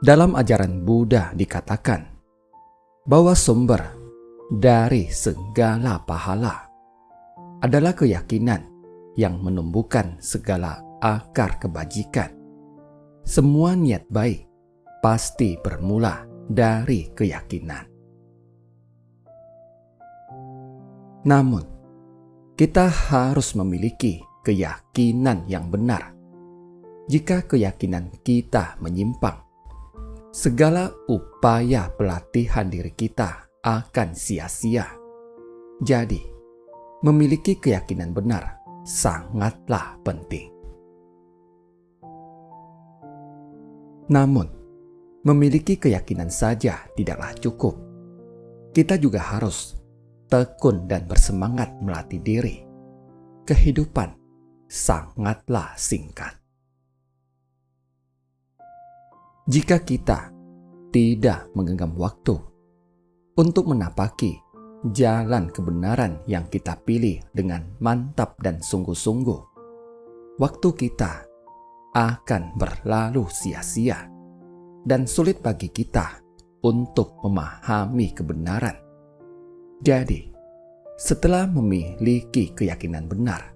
Dalam ajaran Buddha dikatakan bahwa sumber dari segala pahala adalah keyakinan yang menumbuhkan segala akar kebajikan. Semua niat baik pasti bermula dari keyakinan. Namun, kita harus memiliki keyakinan yang benar. Jika keyakinan kita menyimpang, segala upaya pelatihan diri kita akan sia-sia. Jadi, memiliki keyakinan benar sangatlah penting. Namun, memiliki keyakinan saja tidaklah cukup. Kita juga harus tekun dan bersemangat melatih diri. Kehidupan sangatlah singkat. Jika kita tidak menggenggam waktu untuk menapaki jalan kebenaran yang kita pilih dengan mantap dan sungguh-sungguh, waktu kita akan berlalu sia-sia dan sulit bagi kita untuk memahami kebenaran. Jadi, setelah memiliki keyakinan benar,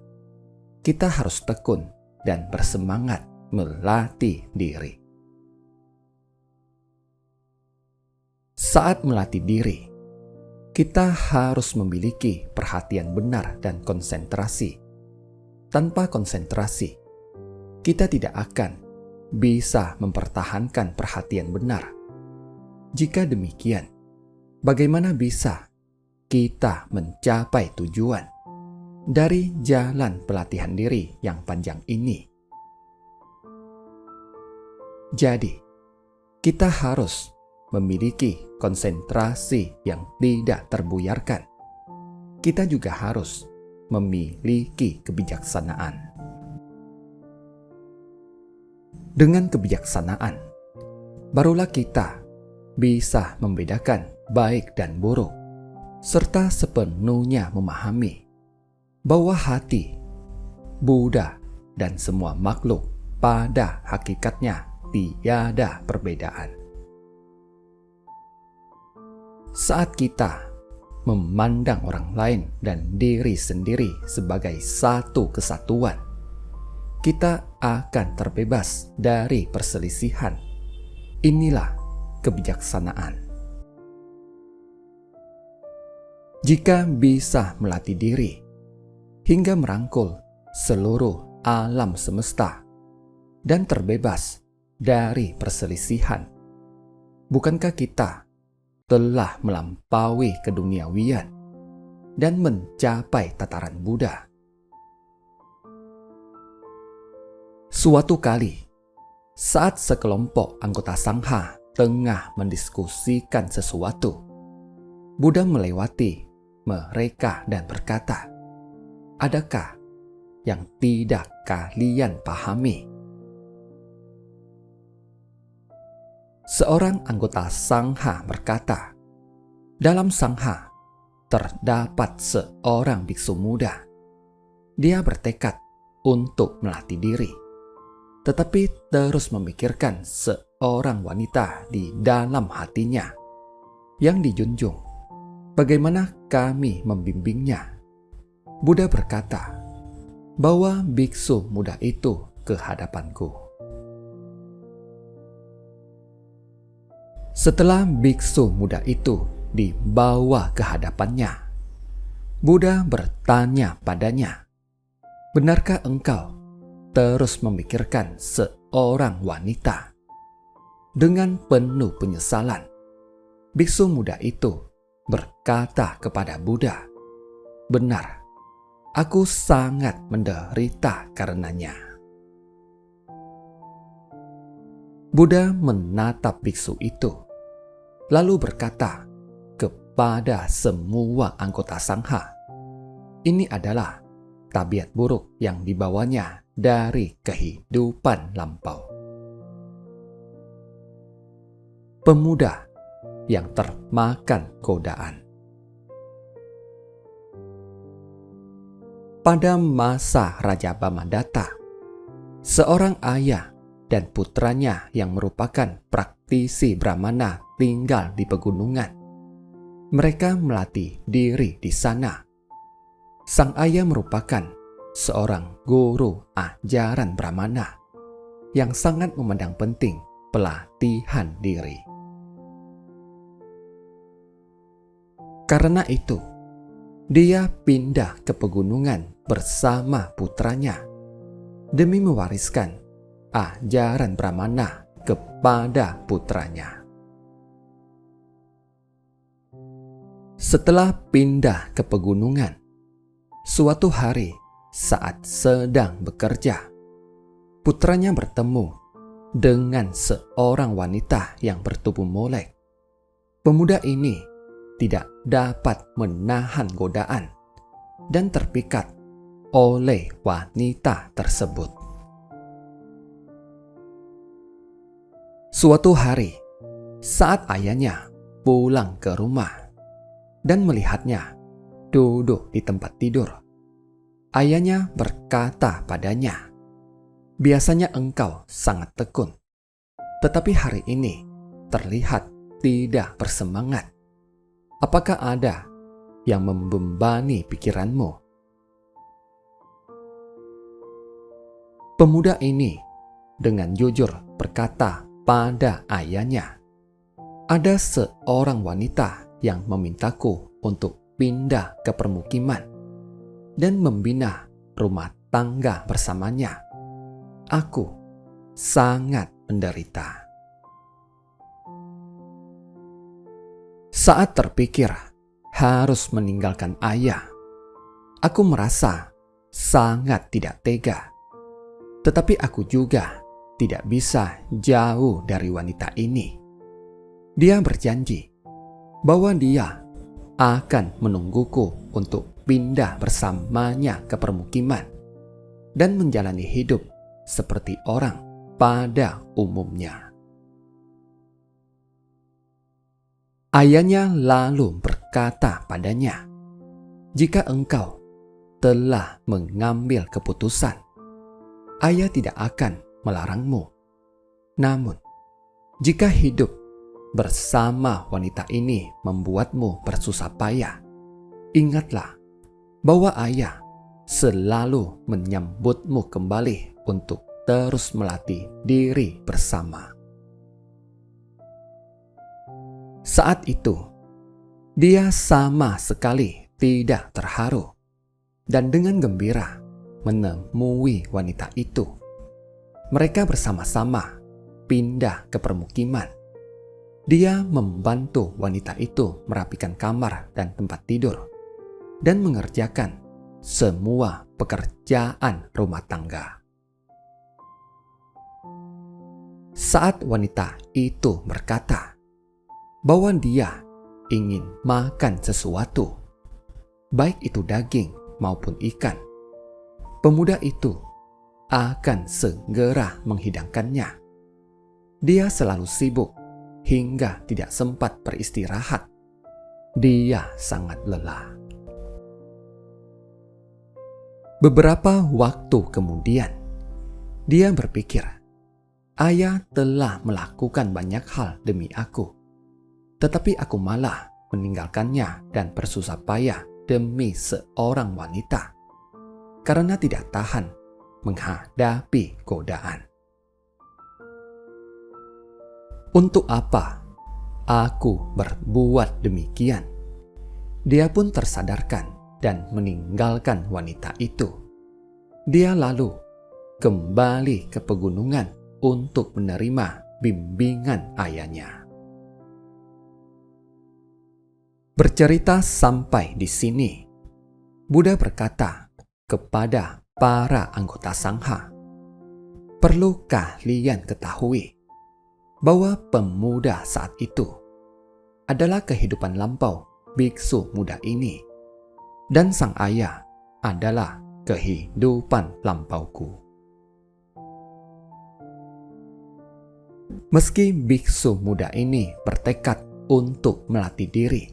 kita harus tekun dan bersemangat melatih diri. Saat melatih diri, kita harus memiliki perhatian benar dan konsentrasi. Tanpa konsentrasi, kita tidak akan bisa mempertahankan perhatian benar. Jika demikian, bagaimana bisa kita mencapai tujuan dari jalan pelatihan diri yang panjang ini? Jadi, kita harus memiliki konsentrasi yang tidak terbuyarkan. Kita juga harus memiliki kebijaksanaan. Dengan kebijaksanaan, barulah kita bisa membedakan baik dan buruk, serta sepenuhnya memahami bahwa hati, Buddha, dan semua makhluk pada hakikatnya tiada perbedaan. Saat kita memandang orang lain dan diri sendiri sebagai satu kesatuan, kita akan terbebas dari perselisihan. Inilah kebijaksanaan. Jika bisa melatih diri hingga merangkul seluruh alam semesta dan terbebas dari perselisihan, bukankah kita telah melampaui keduniawian dan mencapai tataran Buddha? Suatu kali, saat sekelompok anggota Sangha tengah mendiskusikan sesuatu, Buddha melewati mereka dan berkata, "Adakah yang tidak kalian pahami?" Seorang anggota Sangha berkata, "Dalam Sangha terdapat seorang biksu muda. Dia bertekad untuk melatih diri, tetapi terus memikirkan seorang wanita di dalam hatinya yang dijunjung. Bagaimana kami membimbingnya?" Buddha berkata, "Bawa biksu muda itu ke hadapanku." Setelah biksu muda itu dibawa ke hadapannya, Buddha bertanya padanya, "Benarkah engkau terus memikirkan seorang wanita?" Dengan penuh penyesalan, biksu muda itu berkata kepada Buddha, "Benar, aku sangat menderita karenanya." Buddha menatap biksu itu, lalu berkata kepada semua anggota Sangha, "Ini adalah tabiat buruk yang dibawanya dari kehidupan lampau." Pemuda yang termakan godaan. Pada masa Raja Bamadatta, seorang ayah dan putranya yang merupakan praktisi Brahmana tinggal di pegunungan. Mereka melatih diri di sana. Sang ayah merupakan seorang guru ajaran Brahmana yang sangat memandang penting pelatihan diri. Karena itu, dia pindah ke pegunungan bersama putranya demi mewariskan ajaran Brahmana kepada putranya. Setelah pindah ke pegunungan, suatu hari saat sedang bekerja, putranya bertemu dengan seorang wanita yang bertubuh molek. Pemuda ini tidak dapat menahan godaan dan terpikat oleh wanita tersebut. Suatu hari, saat ayahnya pulang ke rumah dan melihatnya duduk di tempat tidur, ayahnya berkata padanya, "Biasanya engkau sangat tekun, tetapi hari ini terlihat tidak bersemangat. Apakah ada yang membebani pikiranmu?" Pemuda ini dengan jujur berkata pada ayahnya, "Ada seorang wanita yang memintaku untuk pindah ke permukiman dan membina rumah tangga bersamanya. Aku sangat menderita." Saat terpikir harus meninggalkan ayah, aku merasa sangat tidak tega. Tetapi aku juga tidak bisa jauh dari wanita ini. Dia berjanji bahwa dia akan menungguku untuk pindah bersamanya ke permukiman dan menjalani hidup seperti orang pada umumnya. Ayahnya lalu berkata padanya, "Jika engkau telah mengambil keputusan, ayah tidak akan melarangmu. Namun, jika hidup bersama wanita ini membuatmu bersusah payah, ingatlah bahwa ayah selalu menyambutmu kembali untuk terus melatih diri bersama." Saat itu, dia sama sekali tidak terharu dan dengan gembira menemui wanita itu. Mereka bersama-sama pindah ke permukiman. Dia membantu wanita itu merapikan kamar dan tempat tidur dan mengerjakan semua pekerjaan rumah tangga. Saat wanita itu berkata bahwa dia ingin makan sesuatu, baik itu daging maupun ikan, pemuda itu akan segera menghidangkannya. Dia selalu sibuk hingga tidak sempat beristirahat. Dia sangat lelah. Beberapa waktu kemudian, dia berpikir, "Ayah telah melakukan banyak hal demi aku. Tetapi aku malah meninggalkannya dan bersusah payah demi seorang wanita karena tidak tahan menghadapi godaan. Untuk apa aku berbuat demikian?" Dia pun tersadarkan dan meninggalkan wanita itu. Dia lalu kembali ke pegunungan untuk menerima bimbingan ayahnya. Bercerita sampai di sini, Buddha berkata kepada para anggota sangha, "Perlu kalian ketahui bahwa pemuda saat itu adalah kehidupan lampau biksu muda ini, dan sang ayah adalah kehidupan lampauku." Meski biksu muda ini bertekad untuk melatih diri,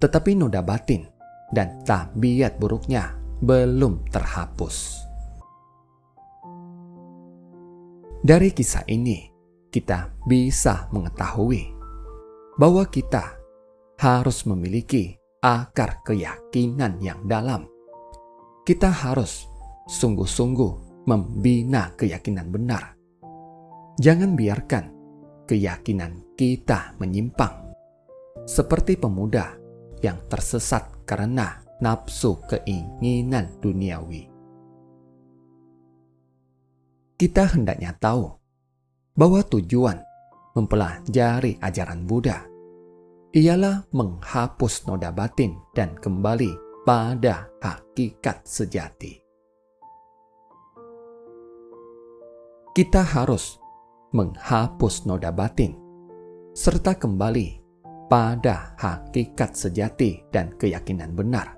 tetapi noda batin dan tabiat buruknya belum terhapus. Dari kisah ini, kita bisa mengetahui bahwa kita harus memiliki akar keyakinan yang dalam. Kita harus sungguh-sungguh membina keyakinan benar. Jangan biarkan keyakinan kita menyimpang, seperti pemuda yang tersesat karena nafsu keinginan duniawi. Kita hendaknya tahu bahwa tujuan mempelajari ajaran Buddha ialah menghapus noda batin dan kembali pada hakikat sejati. Kita harus menghapus noda batin serta kembali pada hakikat sejati dan keyakinan benar.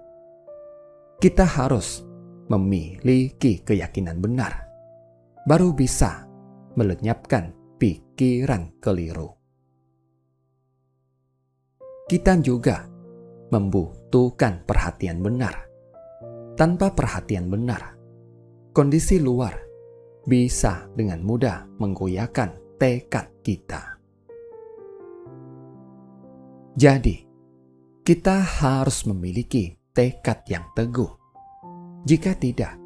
Kita harus memiliki keyakinan benar, baru bisa melenyapkan pikiran keliru. Kita juga membutuhkan perhatian benar. Tanpa perhatian benar, kondisi luar bisa dengan mudah menggoyahkan tekad kita. Jadi, kita harus memiliki tekad yang teguh. Jika tidak,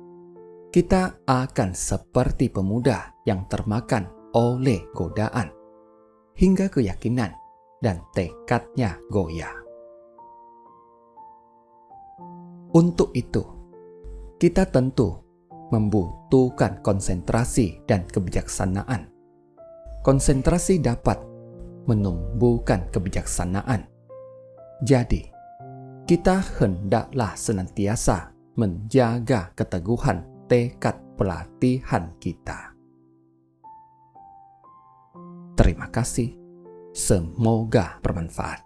kita akan seperti pemuda yang termakan oleh godaan, hingga keyakinan dan tekadnya goyah. Untuk itu, kita tentu membutuhkan konsentrasi dan kebijaksanaan. Konsentrasi dapat menumbuhkan kebijaksanaan. Jadi, kita hendaklah senantiasa menjaga keteguhan tekad pelatihan kita. Terima kasih. Semoga bermanfaat.